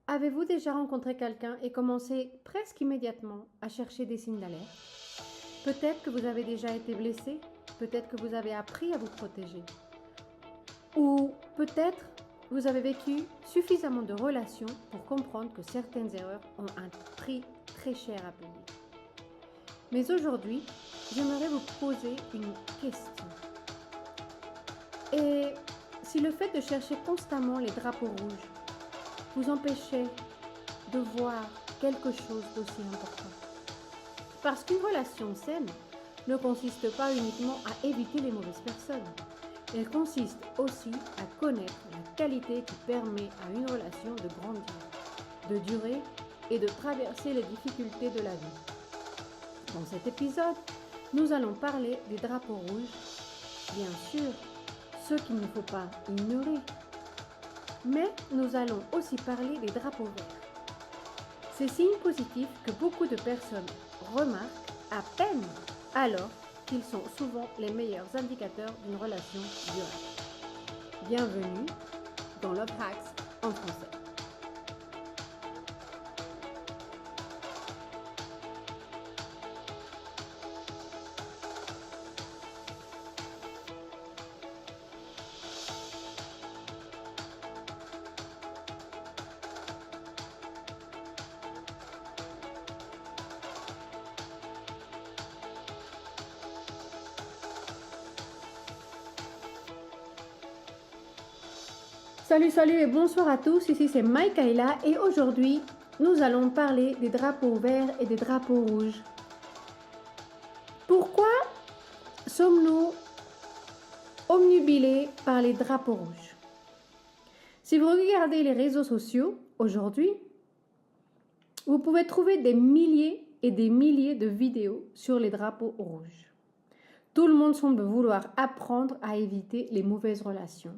Avez-vous déjà rencontré quelqu'un et commencé presque immédiatement à chercher des signes d'alerte? Peut-être que vous avez déjà été blessé, peut-être que vous avez appris à vous protéger, ou peut-être vous avez vécu suffisamment de relations pour comprendre que certaines erreurs ont un prix très cher à payer. Mais aujourd'hui, j'aimerais vous poser une question. Et si le fait de chercher constamment les drapeaux rouges vous empêchait de voir quelque chose d'aussi important? Parce qu'une relation saine ne consiste pas uniquement à éviter les mauvaises personnes. Elle consiste aussi à connaître la qualité qui permet à une relation de grandir, de durer et de traverser les difficultés de la vie. Dans cet épisode, nous allons parler des drapeaux rouges, bien sûr, ceux qu'il ne faut pas ignorer. Mais nous allons aussi parler des drapeaux verts. Ces signes positifs que beaucoup de personnes remarquent à peine, alors qu'ils sont souvent les meilleurs indicateurs d'une relation durable. Bienvenue dans Love Hacks en français. Salut et bonsoir à tous, ici c'est Maïkaïla et aujourd'hui nous allons parler des drapeaux verts et des drapeaux rouges. Pourquoi sommes-nous omnubilés par les drapeaux rouges? Si vous regardez les réseaux sociaux aujourd'hui, vous pouvez trouver des milliers et des milliers de vidéos sur les drapeaux rouges. Tout le monde semble vouloir apprendre à éviter les mauvaises relations.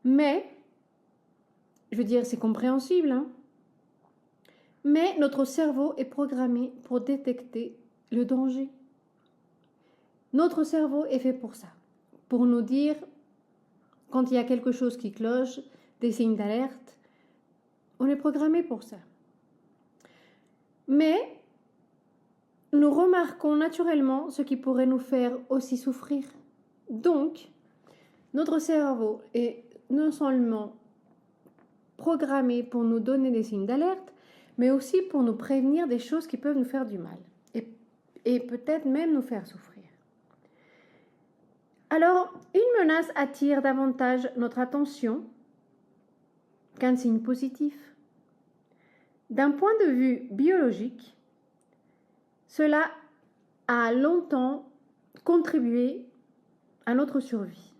Mais, je veux dire, c'est compréhensible, hein? Mais notre cerveau est programmé pour détecter le danger. Notre cerveau est fait pour ça, pour nous dire quand il y a quelque chose qui cloche, des signes d'alerte. On est programmé pour ça. Mais nous remarquons naturellement ce qui pourrait nous faire aussi souffrir. Donc, notre cerveau est non seulement programmé pour nous donner des signes d'alerte, mais aussi pour nous prévenir des choses qui peuvent nous faire du mal et peut-être même nous faire souffrir. Alors, une menace attire davantage notre attention qu'un signe positif. D'un point de vue biologique, cela a longtemps contribué à notre survie.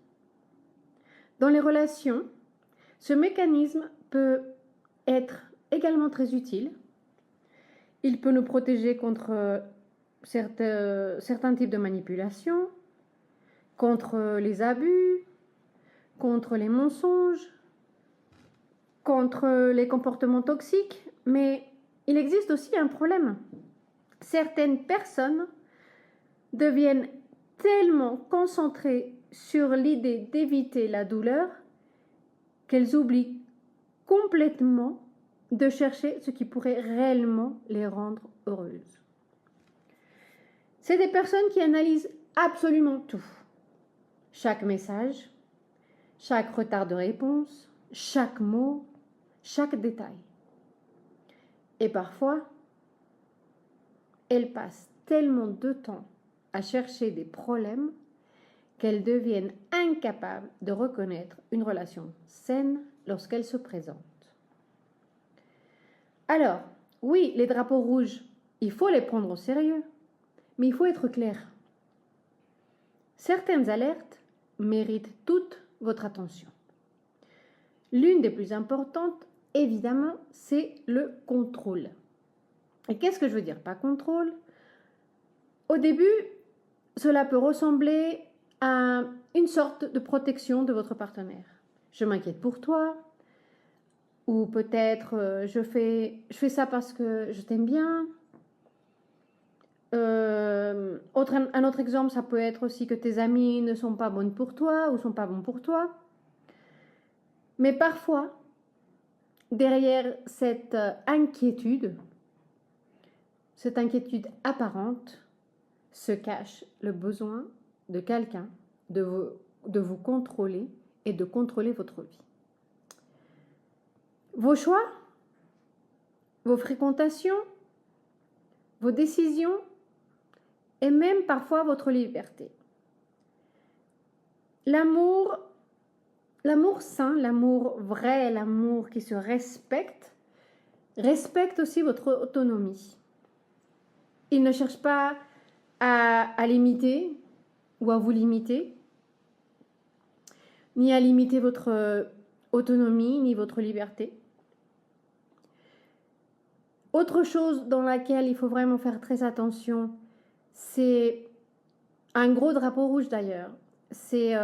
Dans les relations, ce mécanisme peut être également très utile. Il peut nous protéger contre certains types de manipulations, contre les abus, contre les mensonges, contre les comportements toxiques. Mais il existe aussi un problème. Certaines personnes deviennent tellement concentrées sur l'idée d'éviter la douleur qu'elles oublient complètement de chercher ce qui pourrait réellement les rendre heureuses. C'est des personnes qui analysent absolument tout. Chaque message, chaque retard de réponse, chaque mot, chaque détail. Et parfois, elles passent tellement de temps à chercher des problèmes qu'elles deviennent incapables de reconnaître une relation saine lorsqu'elle se présente. Alors, oui, les drapeaux rouges, il faut les prendre au sérieux, mais il faut être clair. Certaines alertes méritent toute votre attention. L'une des plus importantes, évidemment, c'est le contrôle. Et qu'est-ce que je veux dire par contrôle? Au début, cela peut ressembler à une sorte de protection de votre partenaire. Je m'inquiète pour toi, ou peut-être je fais ça parce que je t'aime bien. Un autre exemple, ça peut être aussi que tes amis ne sont pas bonnes pour toi ou sont pas bons pour toi. Mais parfois, derrière cette inquiétude apparente, se cache le besoin de quelqu'un de vous contrôler et de contrôler votre vie. Vos choix, vos fréquentations, vos décisions et même parfois votre liberté. L'amour sain, l'amour vrai, l'amour qui se respecte aussi votre autonomie. Il ne cherche pas à l'imiter ou à vous limiter, ni à limiter votre autonomie, ni votre liberté. Autre chose dans laquelle il faut vraiment faire très attention, c'est un gros drapeau rouge d'ailleurs, c'est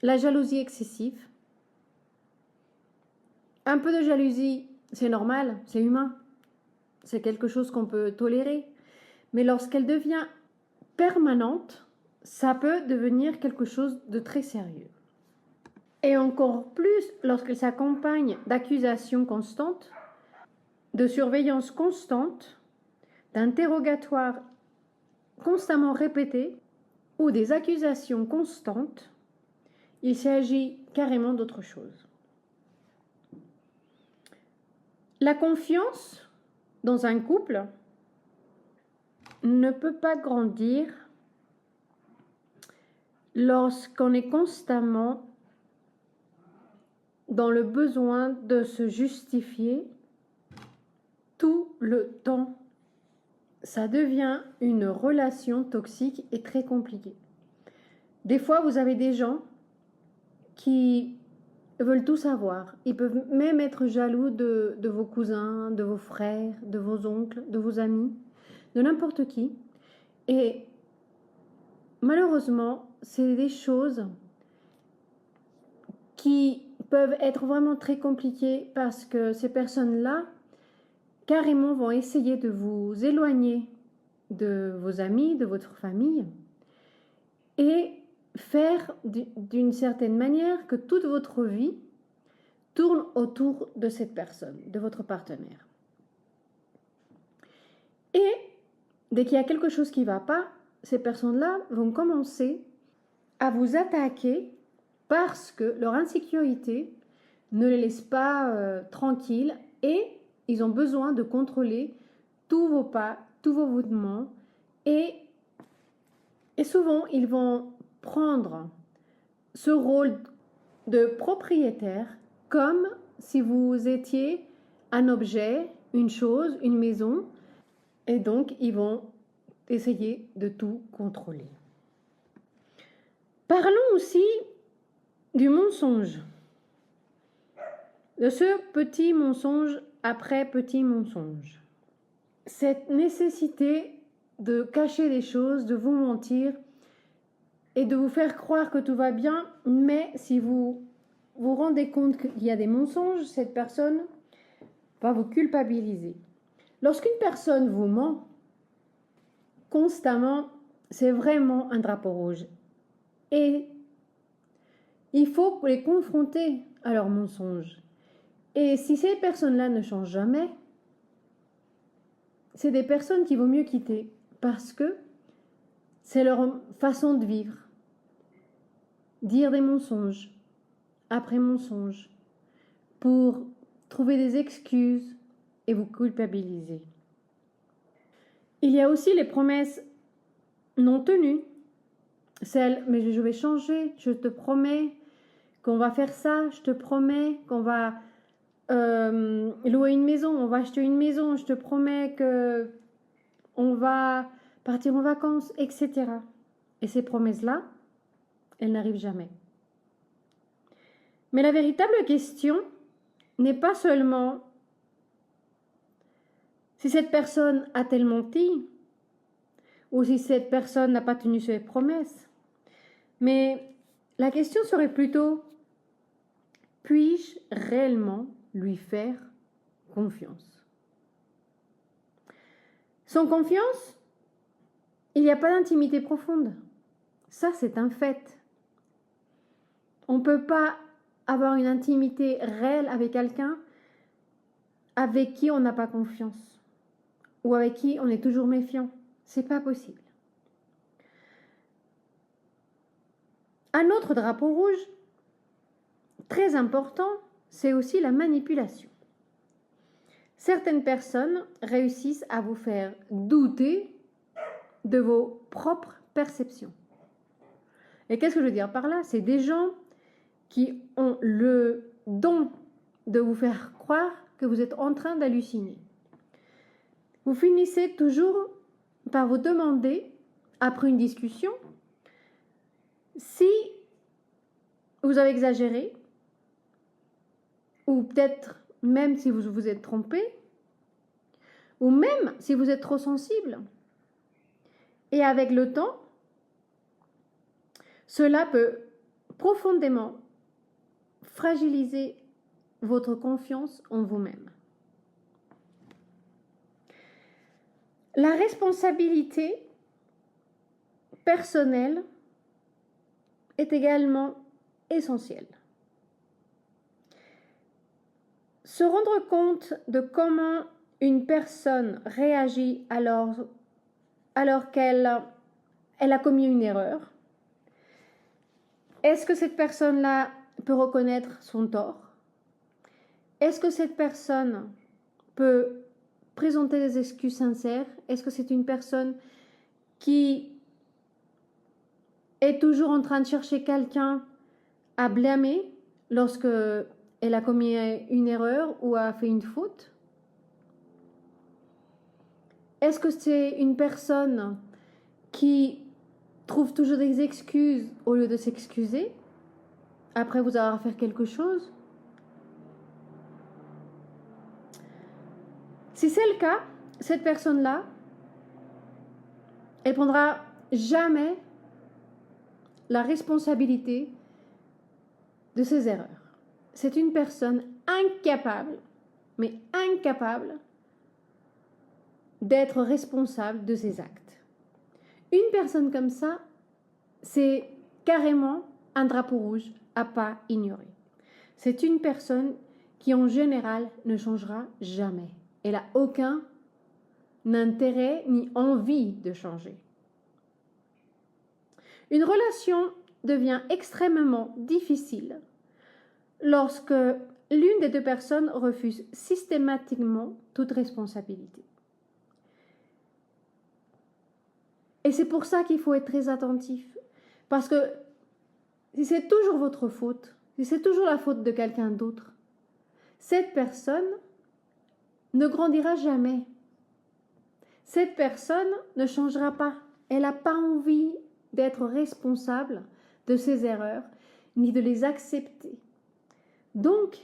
la jalousie excessive. Un peu de jalousie, c'est normal, c'est humain, c'est quelque chose qu'on peut tolérer. Mais lorsqu'elle devient permanente, ça peut devenir quelque chose de très sérieux. Et encore plus lorsqu'elle s'accompagne d'accusations constantes, de surveillance constante, d'interrogatoires constamment répétés ou des accusations constantes, il s'agit carrément d'autre chose. La confiance dans un couple ne peut pas grandir lorsqu'on est constamment dans le besoin de se justifier tout le temps. Ça devient une relation toxique et très compliquée. Des fois, vous avez des gens qui veulent tout savoir. Ils peuvent même être jaloux de vos cousins, de vos frères, de vos oncles, de vos amis, de n'importe qui. Et malheureusement, c'est des choses qui peuvent être vraiment très compliquées parce que ces personnes-là, carrément, vont essayer de vous éloigner de vos amis, de votre famille et faire d'une certaine manière que toute votre vie tourne autour de cette personne, de votre partenaire. Et dès qu'il y a quelque chose qui ne va pas, ces personnes-là vont commencer à vous attaquer parce que leur insécurité ne les laisse pas tranquilles et ils ont besoin de contrôler tous vos pas, tous vos mouvements et souvent ils vont prendre ce rôle de propriétaire comme si vous étiez un objet, une chose, une maison et donc ils vont essayer de tout contrôler. Parlons aussi du mensonge, de ce petit mensonge après petit mensonge. Cette nécessité de cacher des choses, de vous mentir et de vous faire croire que tout va bien, mais si vous vous rendez compte qu'il y a des mensonges, cette personne va vous culpabiliser. Lorsqu'une personne vous ment constamment, c'est vraiment un drapeau rouge. Et il faut les confronter à leurs mensonges. Et si ces personnes-là ne changent jamais, c'est des personnes qu'il vaut mieux quitter parce que c'est leur façon de vivre. Dire des mensonges après mensonges pour trouver des excuses et vous culpabiliser. Il y a aussi les promesses non tenues. Celles, mais je vais changer, je te promets qu'on va faire ça, je te promets qu'on va louer une maison, on va acheter une maison, je te promets que on va partir en vacances, etc. Et ces promesses-là, elles n'arrivent jamais. Mais la véritable question n'est pas seulement si cette personne a-t-elle menti ou si cette personne n'a pas tenu ses promesses. Mais la question serait plutôt, puis-je réellement lui faire confiance? Sans confiance, il n'y a pas d'intimité profonde. Ça, c'est un fait. On ne peut pas avoir une intimité réelle avec quelqu'un avec qui on n'a pas confiance ou avec qui on est toujours méfiant. C'est pas possible. Un autre drapeau rouge, très important, c'est aussi la manipulation. Certaines personnes réussissent à vous faire douter de vos propres perceptions. Et qu'est-ce que je veux dire par là? C'est des gens qui ont le don de vous faire croire que vous êtes en train d'halluciner. Vous finissez toujours par vous demander, après une discussion, si vous avez exagéré, ou peut-être même si vous vous êtes trompé, ou même si vous êtes trop sensible. Et avec le temps, cela peut profondément fragiliser votre confiance en vous-même. La responsabilité personnelle est également essentielle. Se rendre compte de comment une personne réagit alors qu'elle a commis une erreur. Est-ce que cette personne-là peut reconnaître son tort? Est-ce que cette personne peut présenter des excuses sincères? Est-ce que c'est une personne qui est toujours en train de chercher quelqu'un à blâmer lorsque elle a commis une erreur ou a fait une faute? Est-ce que c'est une personne qui trouve toujours des excuses au lieu de s'excuser après vous avoir fait quelque chose? Si c'est le cas, cette personne-là, elle prendra jamais la responsabilité de ses erreurs. C'est une personne incapable, mais incapable d'être responsable de ses actes. Une personne comme ça, c'est carrément un drapeau rouge à pas ignorer. C'est une personne qui en général ne changera jamais. Elle n'a aucun intérêt ni envie de changer. Une relation devient extrêmement difficile lorsque l'une des deux personnes refuse systématiquement toute responsabilité. Et c'est pour ça qu'il faut être très attentif. Parce que si c'est toujours votre faute, si c'est toujours la faute de quelqu'un d'autre, cette personne ne grandira jamais. Cette personne ne changera pas. Elle n'a pas envie d'être responsable de ses erreurs, ni de les accepter. Donc,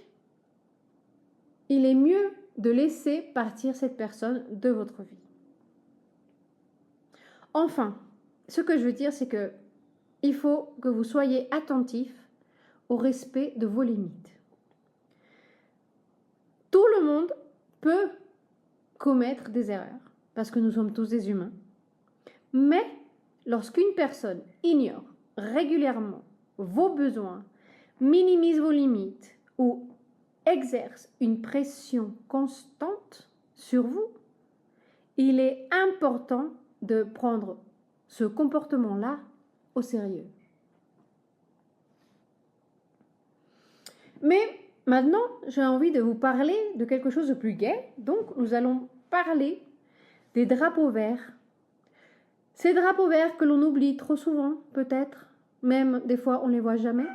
il est mieux de laisser partir cette personne de votre vie. Enfin, ce que je veux dire, c'est que il faut que vous soyez attentif au respect de vos limites. Tout le monde peut commettre des erreurs, parce que nous sommes tous des humains. Mais lorsqu'une personne ignore régulièrement vos besoins, minimise vos limites ou exerce une pression constante sur vous, il est important de prendre ce comportement-là au sérieux. Mais maintenant, j'ai envie de vous parler de quelque chose de plus gai. Donc, nous allons parler des drapeaux verts. Ces drapeaux verts que l'on oublie trop souvent, peut-être, même des fois on ne les voit jamais.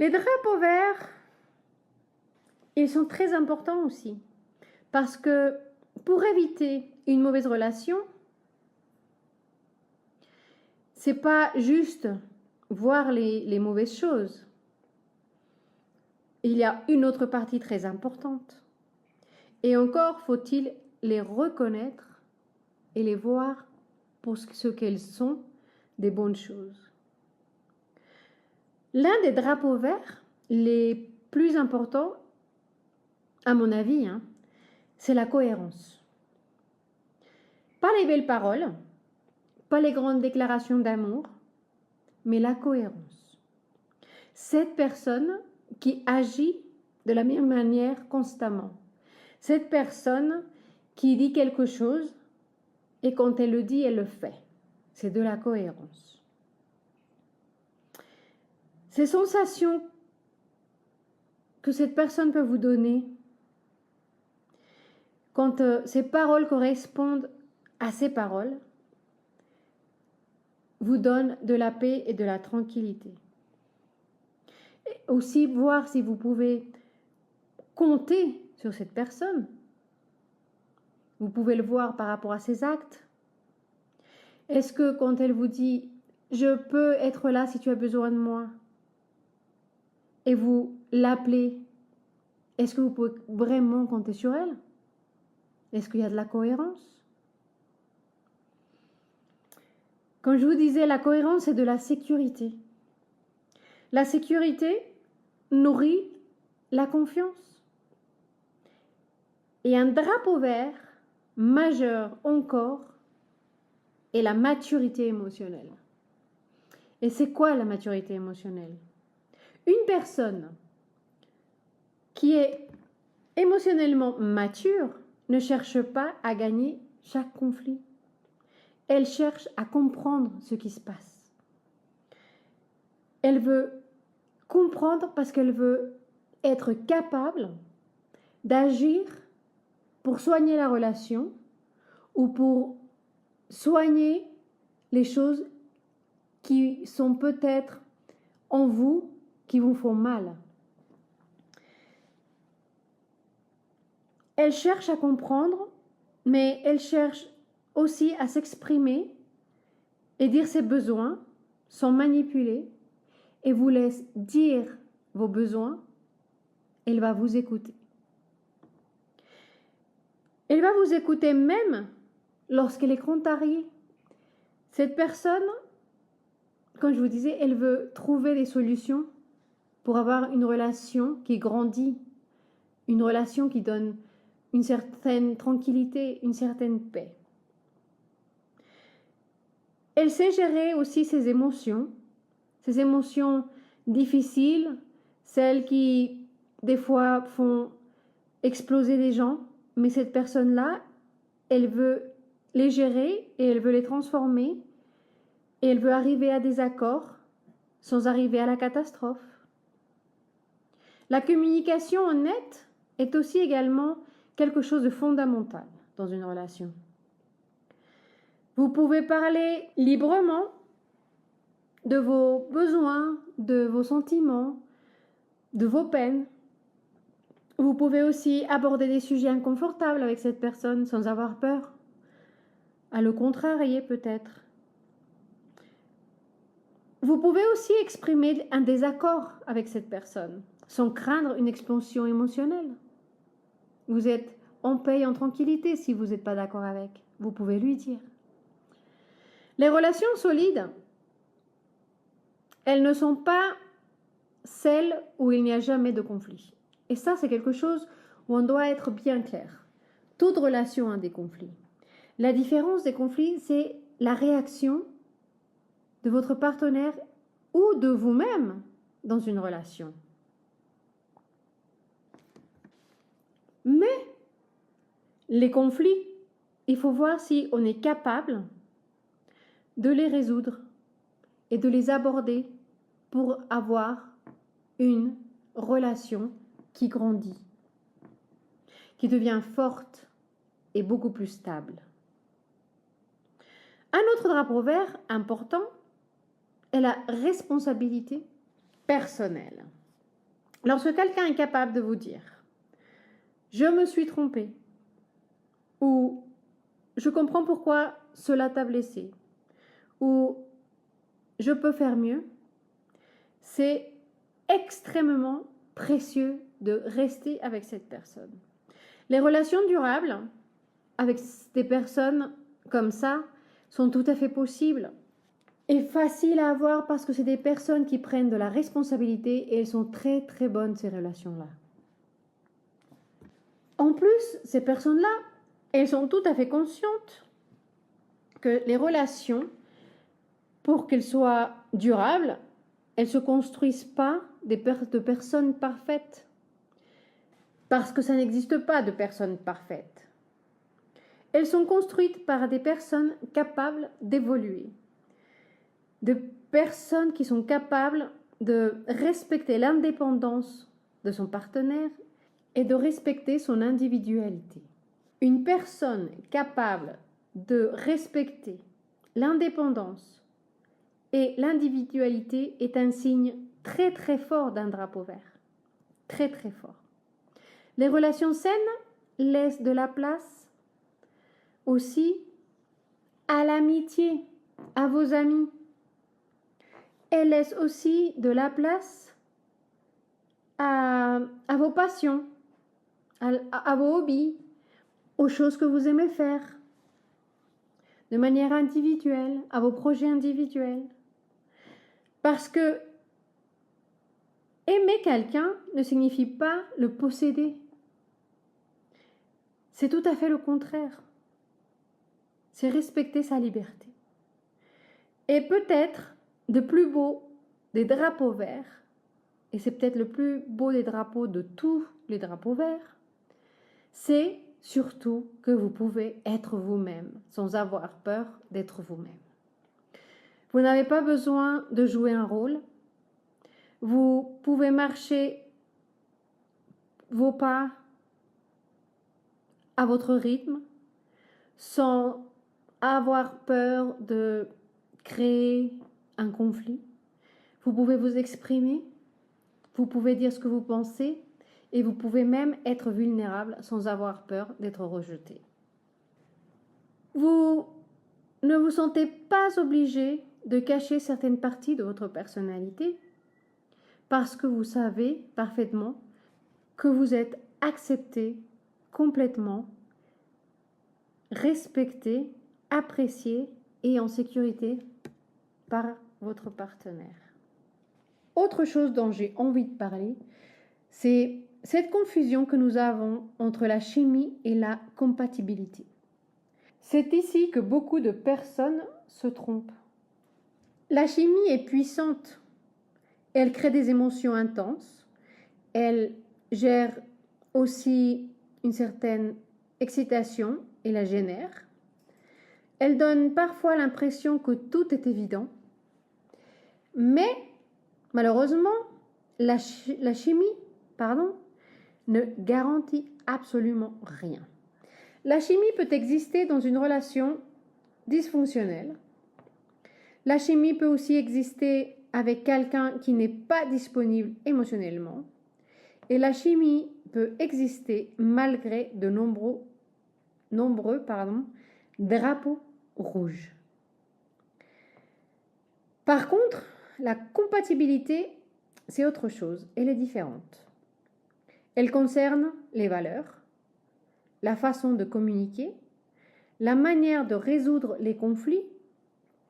Les drapeaux verts, ils sont très importants aussi, parce que pour éviter une mauvaise relation, c'est pas juste voir les mauvaises choses. Il y a une autre partie très importante. Et encore faut-il les reconnaître et les voir pour ce qu'elles sont, des bonnes choses. L'un des drapeaux verts les plus importants, à mon avis, c'est la cohérence. Pas les belles paroles, pas les grandes déclarations d'amour, mais la cohérence. cette personne qui agit de la même manière constamment. Cette personne qui dit quelque chose et quand elle le dit, elle le fait. C'est de la cohérence. Ces sensations que cette personne peut vous donner, quand ces paroles correspondent à ces paroles, vous donnent de la paix et de la tranquillité. Et aussi voir si vous pouvez compter sur cette personne. Vous pouvez le voir par rapport à ses actes. Est-ce que quand elle vous dit « je peux être là si tu as besoin de moi » et vous l'appelez, est-ce que vous pouvez vraiment compter sur elle? Est-ce qu'il y a de la cohérence? Comme je vous disais, la cohérence, c'est de la sécurité. La sécurité nourrit la confiance. Et un drapeau vert majeur encore est la maturité émotionnelle. Et c'est quoi la maturité émotionnelle? Une personne qui est émotionnellement mature ne cherche pas à gagner chaque conflit. Elle cherche à comprendre ce qui se passe. Elle veut comprendre parce qu'elle veut être capable d'agir pour soigner la relation ou pour soigner les choses qui sont peut-être en vous, qui vous font mal. Elle cherche à comprendre, mais elle cherche aussi à s'exprimer et dire ses besoins sans manipuler et vous laisse dire vos besoins. Elle va vous écouter. Elle va vous écouter même lorsqu'elle est contrariée. Cette personne, comme je vous disais, elle veut trouver des solutions pour avoir une relation qui grandit, une relation qui donne une certaine tranquillité, une certaine paix. Elle sait gérer aussi ses émotions difficiles, celles qui, des fois, font exploser les gens, mais cette personne-là, elle veut les gérer et elle veut les transformer et elle veut arriver à des accords sans arriver à la catastrophe. La communication honnête est aussi également quelque chose de fondamental dans une relation. Vous pouvez parler librement de vos besoins, de vos sentiments, de vos peines. Vous pouvez aussi aborder des sujets inconfortables avec cette personne sans avoir peur, à le contrarier peut-être. Vous pouvez aussi exprimer un désaccord avec cette personne sans craindre une explosion émotionnelle. Vous êtes en paix et en tranquillité si vous n'êtes pas d'accord avec. Vous pouvez lui dire. Les relations solides, elles ne sont pas celles où il n'y a jamais de conflit. Et ça, c'est quelque chose où on doit être bien clair. Toute relation a des conflits. La différence des conflits, c'est la réaction de votre partenaire ou de vous-même dans une relation. Mais les conflits, il faut voir si on est capable de les résoudre et de les aborder pour avoir une relation qui grandit, qui devient forte et beaucoup plus stable. Un autre drapeau vert important est la responsabilité personnelle. Lorsque quelqu'un est capable de vous dire « je me suis trompé » ou « je comprends pourquoi cela t'a blessé » ou « je peux faire mieux », c'est extrêmement précieux de rester avec cette personne. Les relations durables avec des personnes comme ça sont tout à fait possibles et faciles à avoir parce que c'est des personnes qui prennent de la responsabilité et elles sont très très bonnes ces relations-là. En plus, ces personnes-là, elles sont tout à fait conscientes que les relations, pour qu'elles soient durables, elles ne se construisent pas de personnes parfaites, parce que ça n'existe pas de personnes parfaites. Elles sont construites par des personnes capables d'évoluer, de personnes qui sont capables de respecter l'indépendance de son partenaire et de respecter son individualité. Une personne capable de respecter l'indépendance et l'individualité est un signe très très fort d'un drapeau vert. Très très fort. Les relations saines laissent de la place aussi à l'amitié, à vos amis. Elles laissent aussi de la place à vos passions, à vos hobbies, aux choses que vous aimez faire, de manière individuelle, à vos projets individuels. Parce que aimer quelqu'un ne signifie pas le posséder. C'est tout à fait le contraire. C'est respecter sa liberté. Et peut-être de plus beau des drapeaux verts, et c'est peut-être le plus beau des drapeaux de tous les drapeaux verts, c'est surtout que vous pouvez être vous-même sans avoir peur d'être vous-même. Vous n'avez pas besoin de jouer un rôle. Vous pouvez marcher vos pas à votre rythme sans avoir peur de créer un conflit. Vous pouvez vous exprimer, vous pouvez dire ce que vous pensez et vous pouvez même être vulnérable sans avoir peur d'être rejeté. Vous ne vous sentez pas obligé de cacher certaines parties de votre personnalité parce que vous savez parfaitement que vous êtes accepté complètement, respecté, apprécié et en sécurité par votre partenaire. Autre chose dont j'ai envie de parler, c'est cette confusion que nous avons entre la chimie et la compatibilité. C'est ici que beaucoup de personnes se trompent. La chimie est puissante. Elle crée des émotions intenses. Elle gère aussi une certaine excitation et la génère. Elle donne parfois l'impression que tout est évident. Mais malheureusement, la chimie ne garantit absolument rien. La chimie peut exister dans une relation dysfonctionnelle. La chimie peut aussi exister avec quelqu'un qui n'est pas disponible émotionnellement. Et la chimie peut exister malgré de nombreux drapeaux rouges. Par contre, la compatibilité, c'est autre chose. Elle est différente. Elle concerne les valeurs, la façon de communiquer, la manière de résoudre les conflits,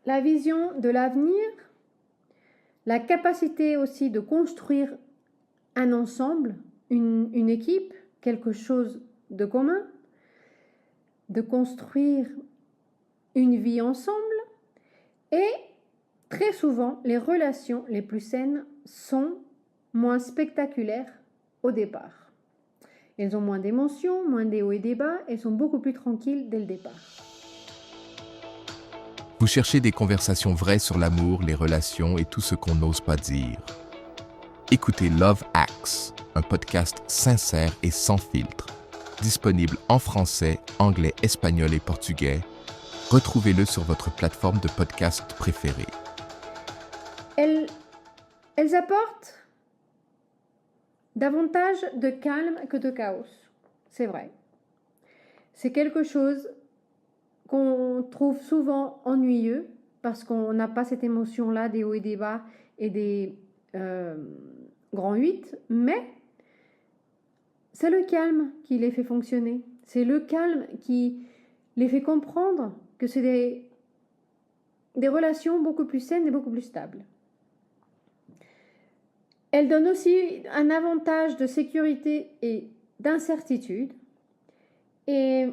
la vision de l'avenir, la capacité aussi de construire un ensemble, une équipe, quelque chose de commun, de construire une vie ensemble. Et très souvent, les relations les plus saines sont moins spectaculaires au départ. Elles ont moins d'émotions, moins des hauts et des bas, elles sont beaucoup plus tranquilles dès le départ. Vous cherchez des conversations vraies sur l'amour, les relations et tout ce qu'on n'ose pas dire. Écoutez Love Hacks, un podcast sincère et sans filtre. Disponible en français, anglais, espagnol et portugais. Retrouvez-le sur votre plateforme de podcast préférée. Elles apportent davantage de calme que de chaos. C'est vrai. C'est quelque chose qu'on trouve souvent ennuyeux parce qu'on n'a pas cette émotion-là des hauts et des bas et des grands 8, mais c'est le calme qui les fait fonctionner. C'est le calme qui les fait comprendre que c'est des relations beaucoup plus saines et beaucoup plus stables. Elle donne aussi un avantage de sécurité et d'incertitude. Et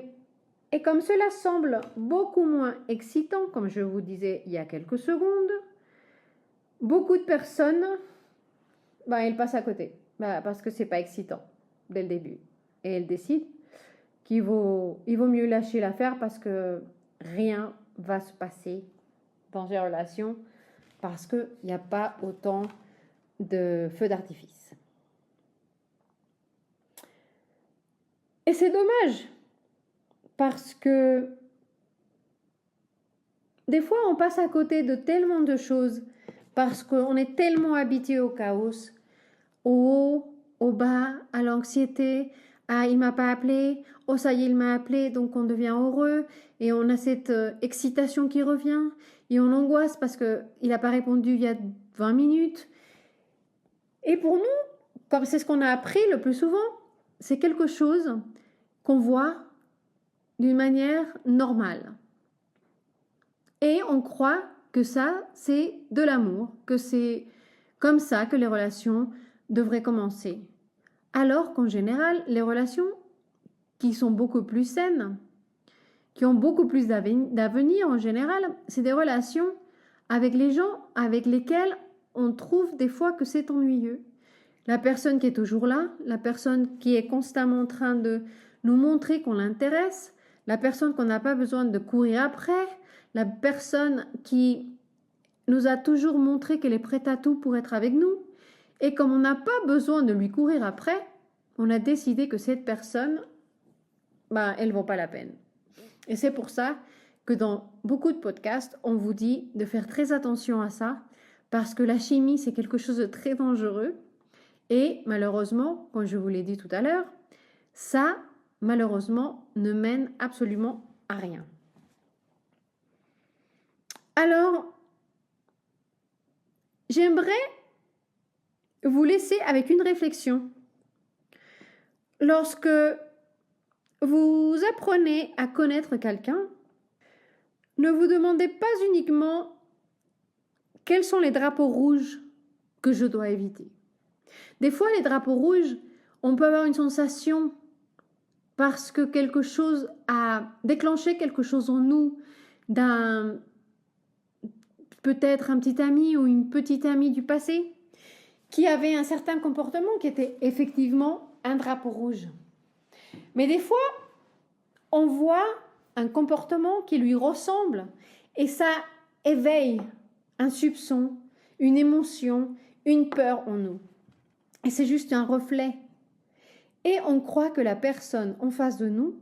comme cela semble beaucoup moins excitant, comme je vous disais il y a quelques secondes, beaucoup de personnes il passe à côté. Parce que c'est pas excitant dès le début. Et elle décide il vaut mieux lâcher l'affaire parce que rien va se passer dans ces relations parce qu'il n'y a pas autant de feux d'artifice. Et c'est dommage parce que des fois on passe à côté de tellement de choses parce qu'on est tellement habitué au chaos, au haut, au bas, à l'anxiété. Ah, il m'a pas appelé. Oh, ça y est, il m'a appelé. Donc, on devient heureux et on a cette excitation qui revient et on angoisse parce qu'il n'a pas répondu il y a 20 minutes. Et pour nous, comme c'est ce qu'on a appris le plus souvent, c'est quelque chose qu'on voit d'une manière normale. Et on croit que ça, c'est de l'amour, que c'est comme ça que les relations devraient commencer. Alors qu'en général, les relations qui sont beaucoup plus saines, qui ont beaucoup plus d'avenir en général, c'est des relations avec les gens avec lesquels on trouve des fois que c'est ennuyeux. La personne qui est toujours là, la personne qui est constamment en train de nous montrer qu'on l'intéresse, la personne qu'on n'a pas besoin de courir après, la personne qui nous a toujours montré qu'elle est prête à tout pour être avec nous. Et comme on n'a pas besoin de lui courir après, on a décidé que cette personne, elle ne vaut pas la peine. Et c'est pour ça que dans beaucoup de podcasts, on vous dit de faire très attention à ça, parce que la chimie, c'est quelque chose de très dangereux. Et malheureusement, comme je vous l'ai dit tout à l'heure, ça, malheureusement, ne mène absolument à rien. Alors, j'aimerais vous laisser avec une réflexion. Lorsque vous apprenez à connaître quelqu'un, ne vous demandez pas uniquement quels sont les drapeaux rouges que je dois éviter. Des fois, les drapeaux rouges, on peut avoir une sensation parce que quelque chose a déclenché quelque chose en nous, peut-être un petit ami ou une petite amie du passé, qui avait un certain comportement qui était effectivement un drapeau rouge. Mais des fois, on voit un comportement qui lui ressemble et ça éveille un soupçon, une émotion, une peur en nous. Et c'est juste un reflet. Et on croit que la personne en face de nous,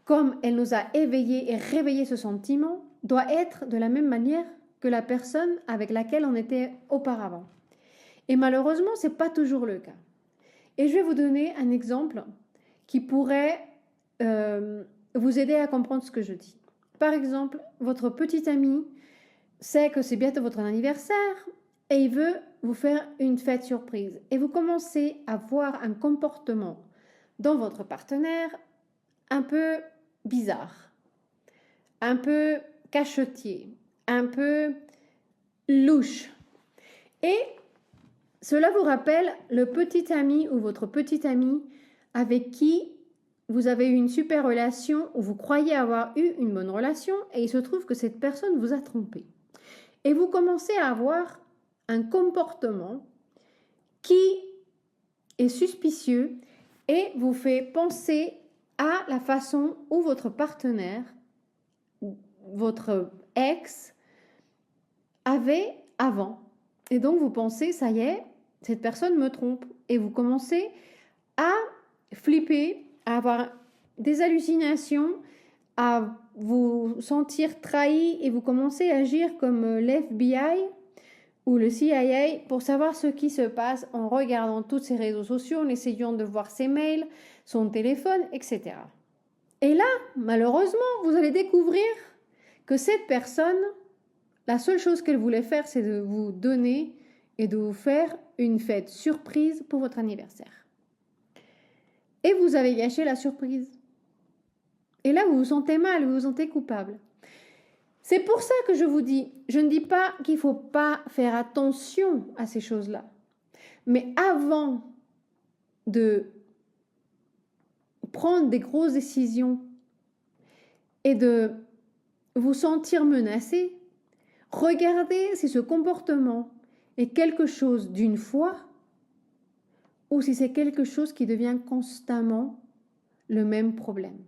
comme elle nous a éveillé et réveillé ce sentiment, doit être de la même manière que la personne avec laquelle on était auparavant. Et malheureusement, ce n'est pas toujours le cas. Et je vais vous donner un exemple qui pourrait vous aider à comprendre ce que je dis. Par exemple, votre petit ami sait que c'est bientôt votre anniversaire et il veut vous faire une fête surprise. Et vous commencez à voir un comportement dans votre partenaire un peu bizarre, un peu cachetier, un peu louche. Et cela vous rappelle le petit ami ou votre petite amie avec qui vous avez eu une super relation ou vous croyez avoir eu une bonne relation et il se trouve que cette personne vous a trompé. Et vous commencez à avoir un comportement qui est suspicieux et vous fait penser à la façon où votre partenaire, votre ex, avait avant. Et donc vous pensez, ça y est, cette personne me trompe. Et vous commencez à flipper, à avoir des hallucinations, à vous sentir trahi et vous commencez à agir comme l'FBI ou le CIA pour savoir ce qui se passe en regardant tous ses réseaux sociaux, en essayant de voir ses mails, son téléphone, etc. Et là, malheureusement, vous allez découvrir que cette personne, la seule chose qu'elle voulait faire, c'est de vous donner et de vous faire une fête surprise pour votre anniversaire. Et vous avez gâché la surprise. Et là, vous vous sentez mal, vous vous sentez coupable. C'est pour ça que je vous dis, je ne dis pas qu'il ne faut pas faire attention à ces choses-là. Mais avant de prendre des grosses décisions et de vous sentir menacé, regardez si ce comportement est quelque chose d'une fois ou si c'est quelque chose qui devient constamment le même problème.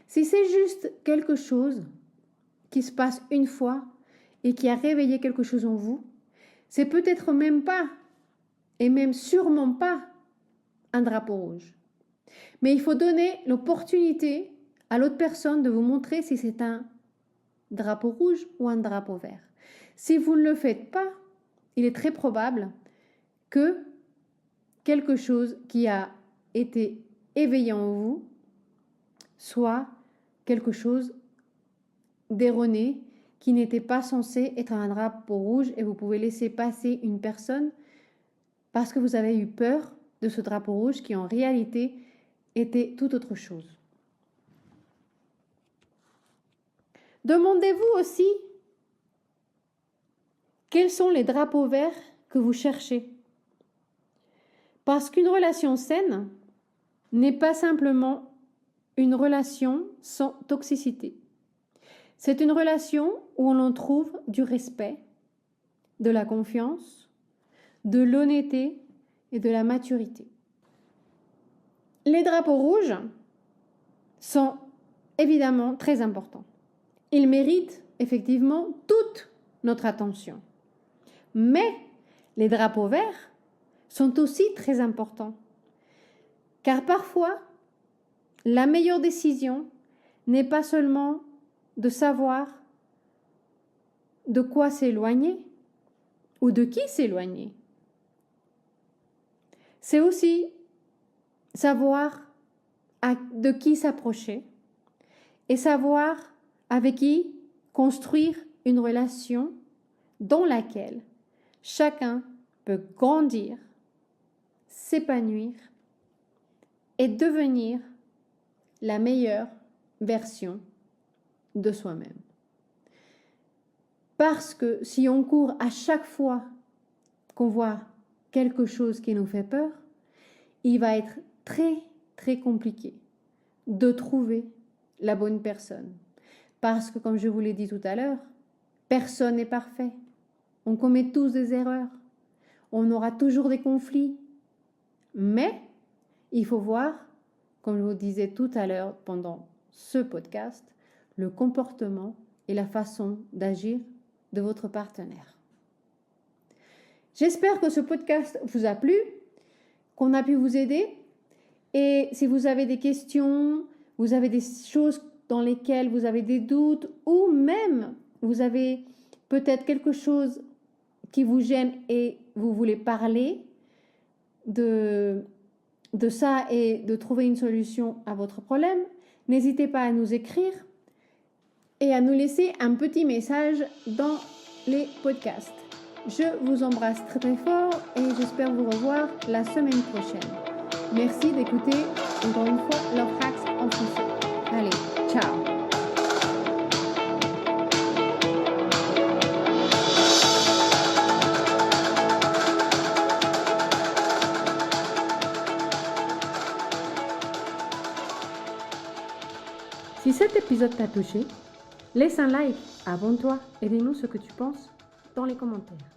Si c'est juste quelque chose qui se passe une fois et qui a réveillé quelque chose en vous, c'est peut-être même pas, et même sûrement pas, un drapeau rouge. Mais il faut donner l'opportunité à l'autre personne de vous montrer si c'est un drapeau rouge ou un drapeau vert. Si vous ne le faites pas, il est très probable que quelque chose qui a été éveillé en vous soit quelque chose d'erroné qui n'était pas censé être un drapeau rouge et vous pouvez laisser passer une personne parce que vous avez eu peur de ce drapeau rouge qui en réalité était tout autre chose. Demandez-vous aussi quels sont les drapeaux verts que vous cherchez. Parce qu'une relation saine n'est pas simplement une relation sans toxicité. C'est une relation où on en trouve du respect, de la confiance, de l'honnêteté et de la maturité. Les drapeaux rouges sont évidemment très importants. Ils méritent effectivement toute notre attention. Mais les drapeaux verts sont aussi très importants. Car parfois, la meilleure décision n'est pas seulement de savoir de quoi s'éloigner ou de qui s'éloigner. C'est aussi savoir de qui s'approcher et savoir avec qui construire une relation dans laquelle chacun peut grandir, s'épanouir et devenir la meilleure version de soi-même. Parce que si on court à chaque fois qu'on voit quelque chose qui nous fait peur, il va être très, très compliqué de trouver la bonne personne. Parce que, comme je vous l'ai dit tout à l'heure, personne n'est parfait. On commet tous des erreurs. On aura toujours des conflits. Mais il faut voir, comme je vous disais tout à l'heure pendant ce podcast, le comportement et la façon d'agir de votre partenaire. J'espère que ce podcast vous a plu, qu'on a pu vous aider. Et si vous avez des questions, vous avez des choses dans lesquelles vous avez des doutes ou même vous avez peut-être quelque chose qui vous gêne et vous voulez parler de ça et de trouver une solution à votre problème, n'hésitez pas à nous écrire et à nous laisser un petit message dans les podcasts. Je vous embrasse très très fort et j'espère vous revoir la semaine prochaine. Merci d'écouter encore une fois Love Hacks en français. Allez, ciao! Si cet épisode t'a touché, laisse un like, abonne-toi et dis-nous ce que tu penses dans les commentaires.